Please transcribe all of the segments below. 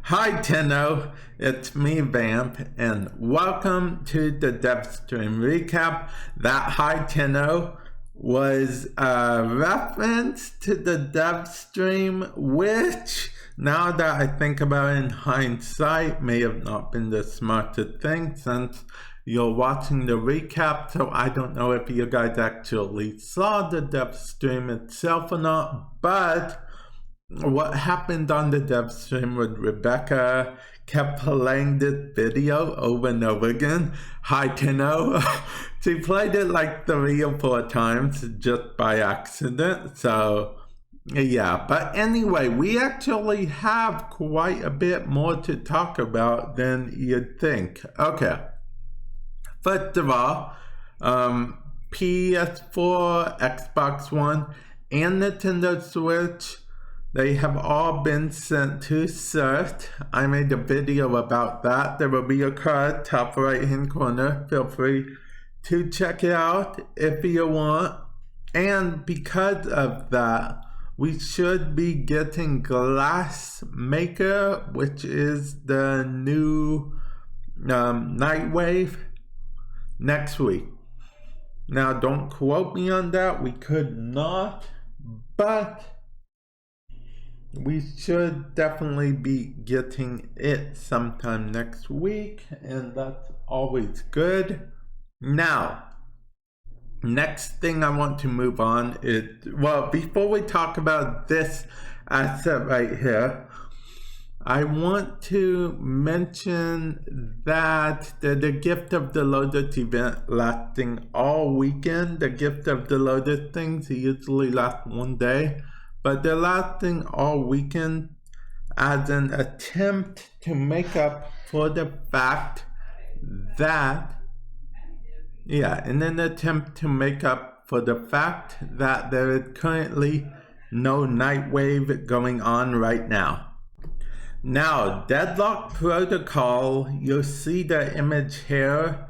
Hi Tenno, it's me Vamp, and welcome to the Devstream recap. That hi Tenno was a reference to the Devstream, which, now that I think about it in hindsight, may have not been the smartest thing since you're watching the recap, so I don't know if you guys actually saw the Devstream itself or not, but what happened on the dev stream with Rebecca kept playing this video over and over again. Hi Tino. She played it like 3 or 4 times just by accident. So yeah, but anyway, we actually have quite a bit more to talk about than you'd think. Okay. First of all, PS4, Xbox One, and Nintendo Switch, they have all been sent to CERT. I made a video about that. There will be a card top right hand corner. Feel free to check it out if you want. And because of that, we should be getting Glassmaker, which is the new Nightwave, next week. Now, don't quote me on that. We could not, but we should definitely be getting it sometime next week, and that's always good. Now, next thing I want to move on is, well, before we talk about this asset right here, I want to mention that the Gift of the Lotus event lasting all weekend. The Gift of the Lotus things usually last one day, but they're lasting all weekend as an attempt to make up for the fact that, there is currently no Nightwave going on right now. Now, Deadlock Protocol, you'll see the image here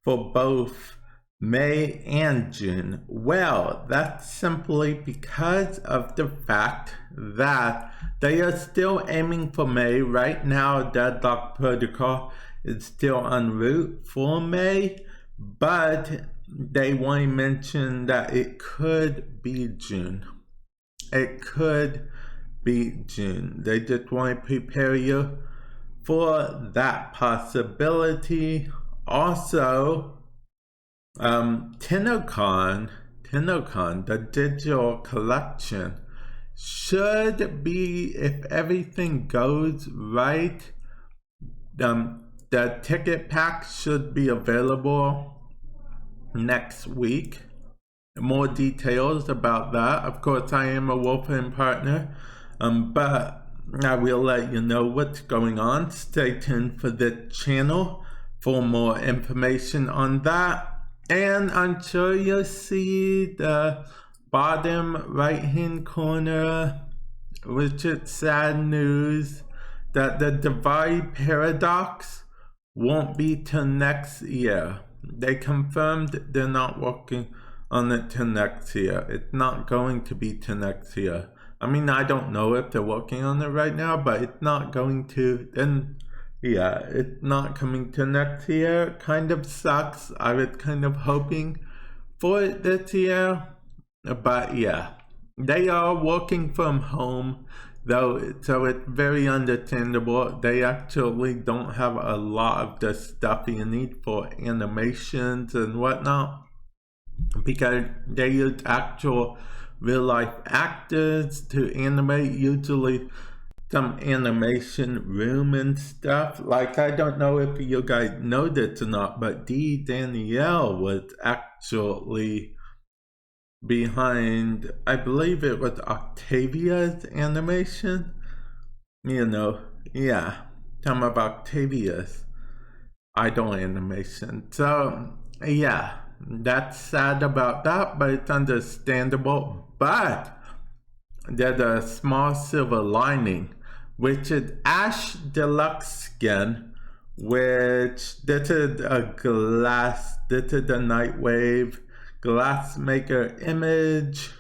for both May and June. Well, that's simply because of the fact that they are still aiming for May. Right now, Deadlock Protocol is still en route for May, but they want to mention that it could be June. It could be June. They just want to prepare you for that possibility. Also, TennoCon, the digital collection, should be, if everything goes right, the ticket pack should be available next week. More details about that. Of course, I am a Warframe partner, but I will let you know what's going on. Stay tuned for the channel for more information on that. And I'm sure you'll see the bottom right hand corner, which is sad news, that the Divide Paradox won't be till next year. They confirmed they're not working on it till next year. It's not going to be till next year. I mean, I don't know if they're working on it right now, but it's not going to. Then, yeah, it's not coming to next year. Kind of sucks. I was kind of hoping for it this year. But yeah, they are working from home, though, so it's very understandable. They actually don't have a lot of the stuff you need for animations and whatnot, because they use actual real-life actors to animate, usually some animation room and stuff. Like, I don't know if you guys know this or not, but Danielle was actually behind, I believe it was Octavia's animation. Some of Octavia's idol animation. So, yeah, that's sad about that, but it's understandable. But there's a small silver lining, which is Ash Deluxe Skin, which this is a Nightwave Glassmaker image,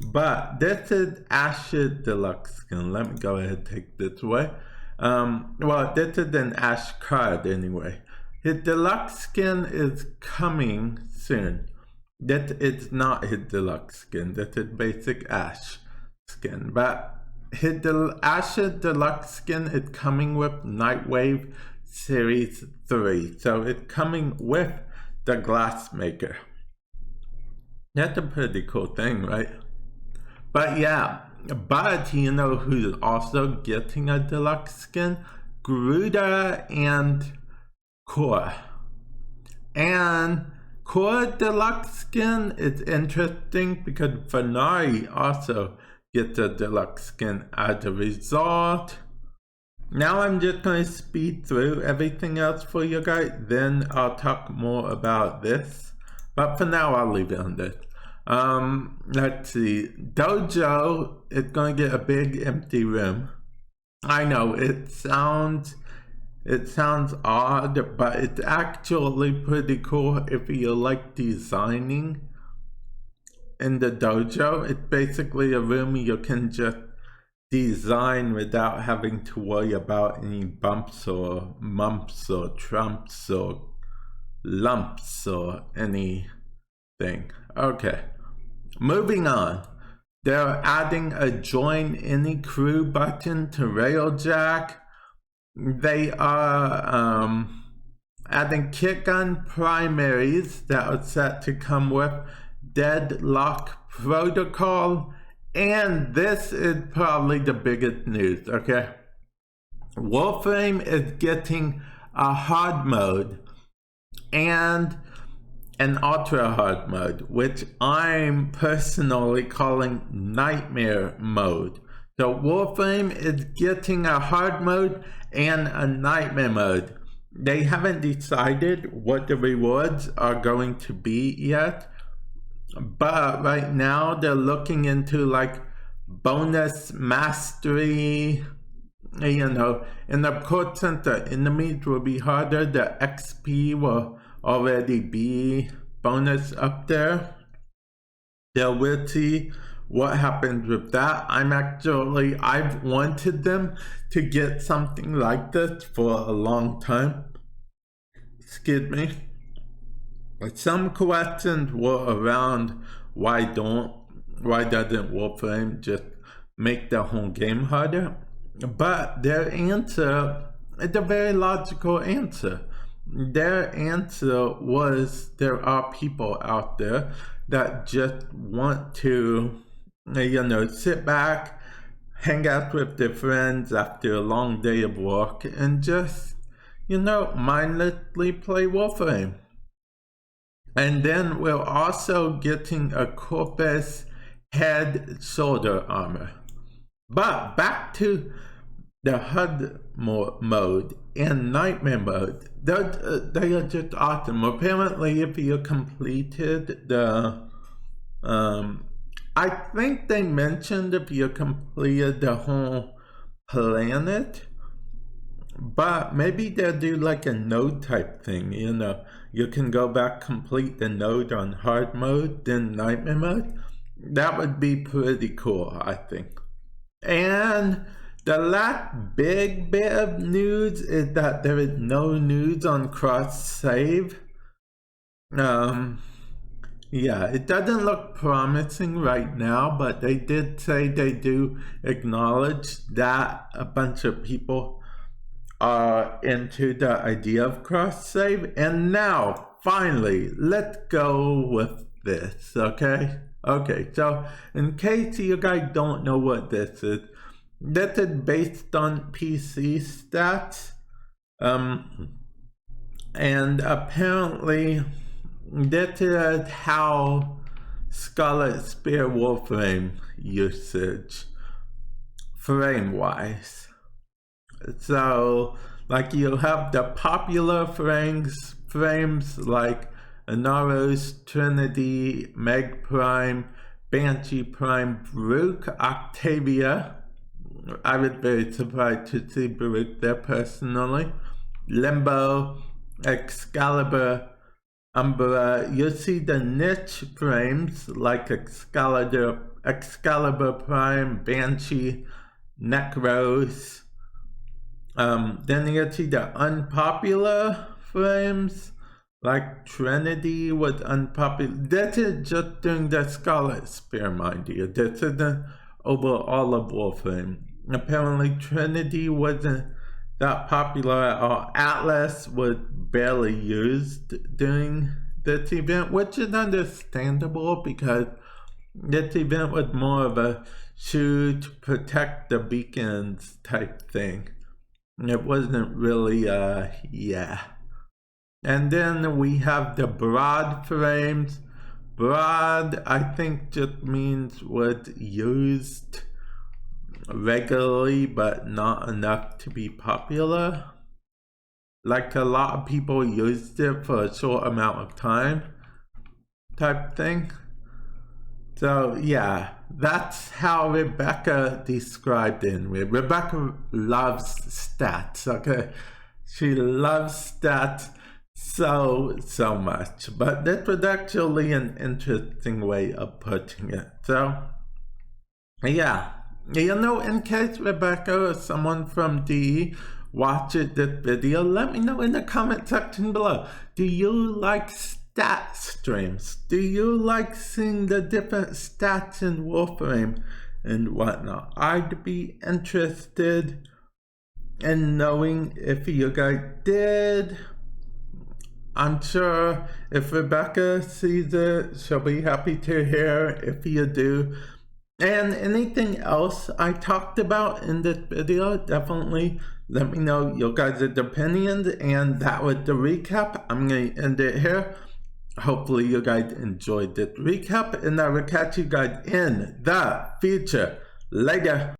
but this is Ash's Deluxe Skin. Let me go ahead and take this away. Well, this is an Ash card anyway. His deluxe skin is coming soon. That it's not his deluxe skin. That's his basic Ash skin. But Ash's deluxe skin is coming with Nightwave Series 3. So it's coming with the Glassmaker. That's a pretty cool thing, right? But yeah, but you know who's also getting a deluxe skin? Gruda and Core. And Core deluxe skin is interesting because Vanari also gets a deluxe skin as a result. Now I'm just going to speed through everything else for you guys, then I'll talk more about this. But for now, I'll leave it on this. Let's see. Dojo is going to get a big empty room. I know it sounds odd, but it's actually pretty cool if you like designing in the dojo. It's basically a room you can just design without having to worry about any bumps or mumps or trumps or lumps or anything. Okay, moving on. They're adding a join any crew button to Railjack. They are adding kit gun primaries that are set to come with Deadlock Protocol. And this is probably the biggest news, okay? Warframe is getting a hard mode and an ultra hard mode, which I'm personally calling nightmare mode. So Warframe is getting a hard mode and a nightmare mode. They haven't decided what the rewards are going to be yet, but right now they're looking into like bonus mastery, you know, and of course since the enemies will be harder, the XP will already be bonus up there. So we'll see what happens with that. I've wanted them to get something like this for a long time. Excuse me. Some questions were around why doesn't Warframe just make the whole game harder? But their answer is a very logical answer. Their answer was there are people out there that just want to, you know, sit back, hang out with their friends after a long day of work and just, you know, mindlessly play Warframe. And then we're also getting a Corpus head shoulder armor. But back to the HUD mode and nightmare mode. They are just awesome. Apparently, if you completed the, I think they mentioned if you completed the whole planet, but maybe they'll do like a node type thing, you know. You can go back, complete the node on hard mode, then nightmare mode. That would be pretty cool, I think. And the last big bit of news is that there is no news on cross-save. Yeah, it doesn't look promising right now, but they did say they do acknowledge that a bunch of people are into the idea of cross-save. And now, finally, let's go with this, okay? Okay, so in case you guys don't know what this is based on PC stats. And apparently, this is how Scarlet Spear Warframe usage, frame-wise. So, like you have the popular frames like Inaros, Trinity, Meg Prime, Banshee Prime, Baruch, Octavia. I was very surprised to see Baruch there personally. Limbo, Excalibur, Umbra. You see the niche frames like Excalibur Prime, Banshee, Necros, Then you see the unpopular frames, like Trinity was unpopular. This is just during the Scarlet Spear, mind you. This isn't over all of Warframe. Apparently Trinity wasn't that popular at all. Atlas was barely used during this event, which is understandable because this event was more of a shoot, protect the beacons type thing. It wasn't really, yeah. And then we have the broad frames. Broad, I think, just means was used regularly, but not enough to be popular. Like a lot of people used it for a short amount of time, type thing. So yeah, that's how Rebecca described it. Rebecca loves stats, okay? She loves stats so much. But that was actually an interesting way of putting it. So yeah, you know, in case Rebecca or someone from DE watches this video, let me know in the comment section below. Do you like stat streams? Do you like seeing the different stats in Warframe and whatnot? I'd be interested in knowing if you guys did. I'm sure if Rebecca sees it, she'll be happy to hear if you do. And anything else I talked about in this video, definitely let me know your guys' opinions. And that was the recap. I'm going to end it here. Hopefully you guys enjoyed this recap, and I will catch you guys in the future. Later.